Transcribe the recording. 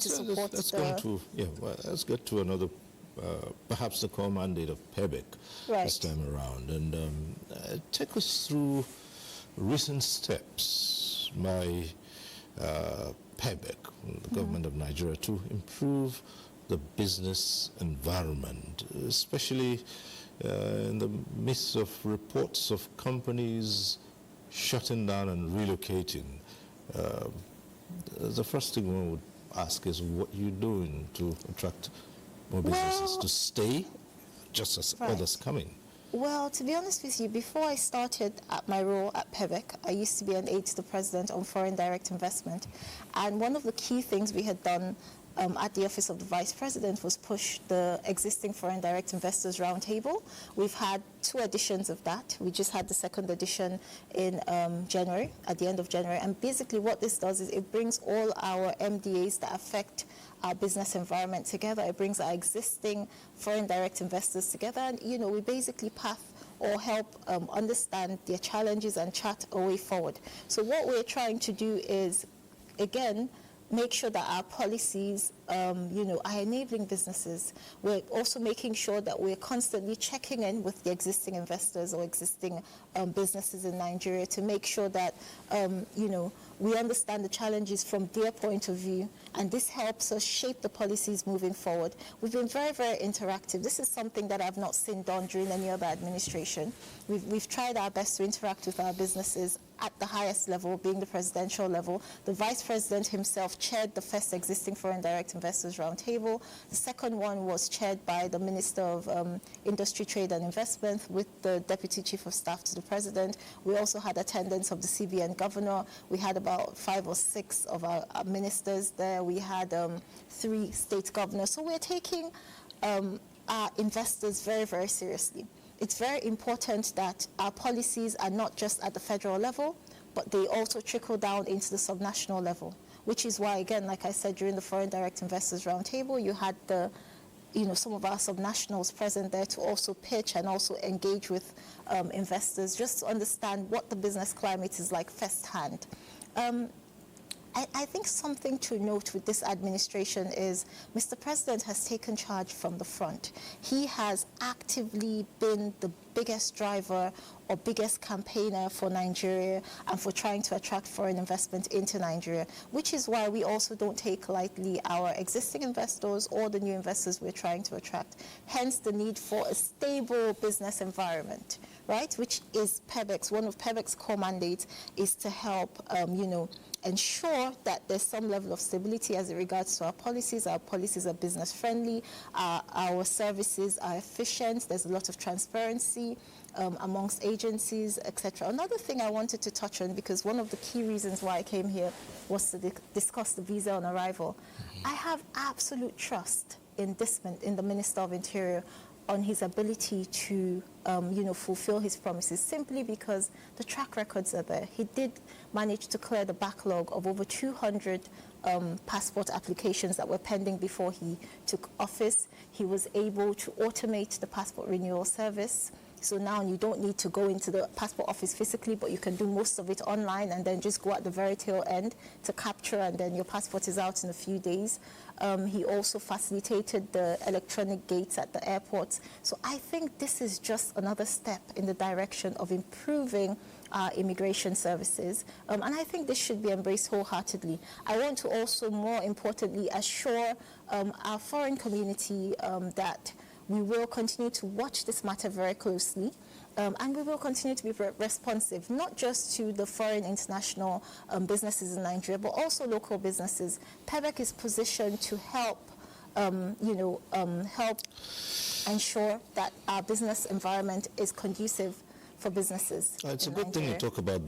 to support let's get to another, perhaps the core mandate of PEBIC this time around. And take us through recent steps by PEBIC, the government of Nigeria, to improve the business environment, especially in the midst of reports of companies shutting down and relocating. The first thing one would ask is what you're doing to attract more businesses to stay, just as others coming. Well, to be honest with you, before I started at my role at PEBIC, I used to be an aide to the President on foreign direct investment. And one of the key things we had done at the Office of the Vice President was push the existing Foreign Direct Investors Roundtable. We've had 2 editions of that. We just had the 2nd edition in January, at the end of January. And basically what this does is it brings all our MDAs that affect our business environment together. It brings our existing foreign direct investors together. And, you know, we basically path or help understand their challenges and chart a way forward. So what we're trying to do is, again, make sure that our policies, are enabling businesses. We're also making sure that we're constantly checking in with the existing investors or existing businesses in Nigeria to make sure that, we understand the challenges from their point of view, and this helps us shape the policies moving forward. We've been very, very interactive. This is something that I've not seen done during any other administration. We've tried our best to interact with our businesses at the highest level, being the presidential level. The Vice President himself chaired the first existing Foreign Direct Investors Roundtable. The second one was chaired by the Minister of Industry, Trade and Investment with the Deputy Chief of Staff to the President. We also had attendance of the CBN Governor. We had about 5 or 6 of our ministers there. We had 3 state governors. So we're taking our investors very, very seriously. It's very important that our policies are not just at the federal level, but they also trickle down into the subnational level, which is why, again, like I said, during the Foreign Direct Investors Roundtable, you had some of our subnationals present there to also pitch and also engage with investors, just to understand what the business climate is like firsthand. I think something to note with this administration is Mr. President has taken charge from the front. He has actively been the biggest driver or biggest campaigner for Nigeria and for trying to attract foreign investment into Nigeria, which is why we also don't take lightly our existing investors or the new investors we're trying to attract. Hence the need for a stable business environment, right? Which is PEBIC's, one of PEBIC's core mandates is to help, ensure that there's some level of stability as it regards to our policies. Our policies are business friendly, our services are efficient, there's a lot of transparency amongst agencies, etc. Another thing I wanted to touch on, because one of the key reasons why I came here was to discuss the visa on arrival. I have absolute trust in the Minister of Interior on his ability to, fulfill his promises, simply because the track records are there. He did manage to clear the backlog of over 200 passport applications that were pending before he took office. He was able to automate the passport renewal service. So now you don't need to go into the passport office physically, but you can do most of it online and then just go at the very tail end to capture, and then your passport is out in a few days. He also facilitated the electronic gates at the airports. So I think this is just another step in the direction of improving our immigration services. And I think this should be embraced wholeheartedly. I want to also, more importantly, assure our foreign community that we will continue to watch this matter very closely, and we will continue to be responsive, not just to the foreign international businesses in Nigeria, but also local businesses. PEBIC is positioned to help, help ensure that our business environment is conducive for businesses. It's a good thing you talk about the